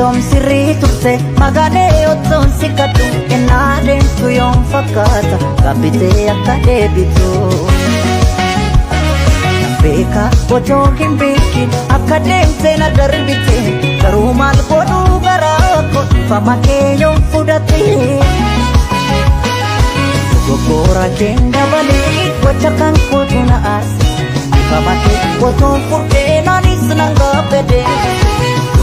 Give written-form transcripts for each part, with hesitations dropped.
yoom sirrii turte magalee ottoon si kadhu ennaa deemtu yoom fakkaata gaabbitee akka deebitu. Beeka otoo hin beekin akka deemte na darbite garuu maal godhuu garaa koo fama kee yoom fudhate. Dogoggora keen dabalee gocha kan kootu na aarse fama kee otoon fudhee naanis nan gaabbate.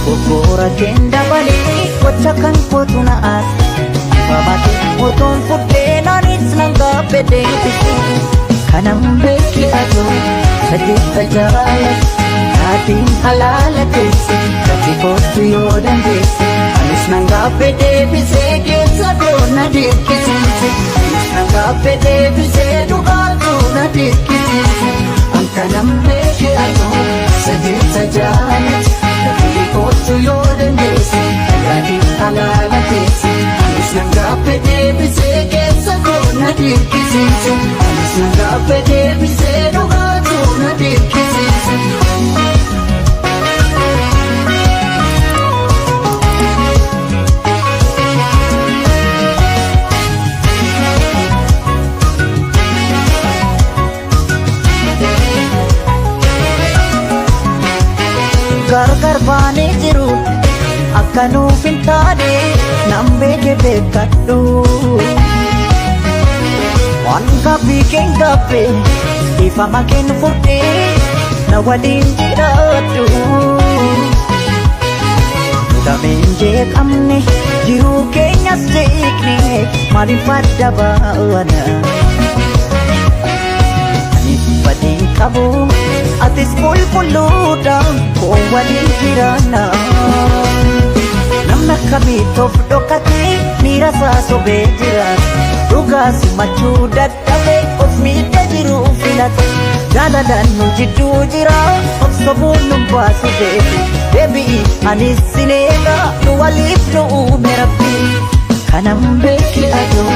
Dogoggora keen dabalee gocha kan kootu na aarse fama kee otoon fudhee naanis nan gaabbate. Kanam beeki atoo sajjita jaalatti naatiin halaala keessa gati kootu yoo dandeesse anis nan gaabbee deebisee keessa doona dirqisiise anis nan gaabbee deebisee dhugaatu na dirqisiise. Kanam beeki atoo sajjita jaalatti gati kootu yoo dandeesse naatiin halaala keessa anis nan gaabbee deebisee keessa doona dirqisiise anis nan gaabbee deebisee dhugaatu na dirqisiise. Gargar baanee jiru akka nuuf hin taane nan beeke beekadhu. Waan gaaffii keen gaaffee ifama keen fudhee na waliin jiraadhu. Dameen jeeqamne jiruu keenyas jeeqne maaliif adda baana? Anis badii qabu atis qulqulluudha koo waliin jiraanna. Namni akkamiitoof dhokatee miira isaa sobee jiraata. Dhugaa simachuu dadhabee of miidhee jiru filata. Jaalalaan nu jidduu jira of sobuun nu baasu beeku. Deebi'i anis sin eega nu waliif nu uume rabbi. Kanam beeki atoo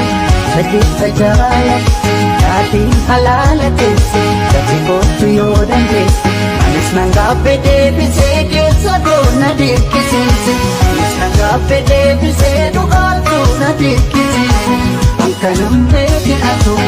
sajjita jaalatti naatiin halaala keessa gati kootu yoo dandeesse anis nan gaabbee deebisee keessa doona dirqisiise anis nan gaabbee deebisee dhugaatu na dirqisiise. Kanam beeki atoo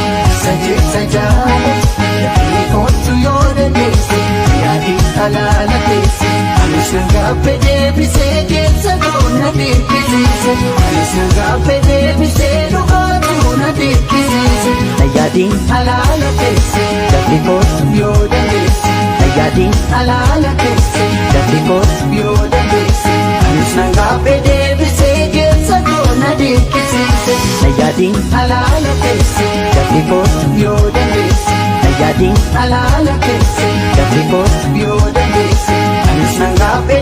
sajjita jaalatti gati kootu yoo dandeesse naatiin halaala keessa anis nan gaabbee deebisee keessa doona dirqisiise anis nan gaabbee deebisee dhugaatu na dirqisiise. Nayaadiin halaala keessa gati kootu yoo dandeesse nayaadiin halaala keessa gati kootu yoo dandeesse anis nan gaabbee deebisee keessa doona dirqisiise. Nayaadiin halaala keessa gati kootu yoo dandeesse nayaadiin halaala keessa gati kootu yoo dandeesse anis nan gaabbee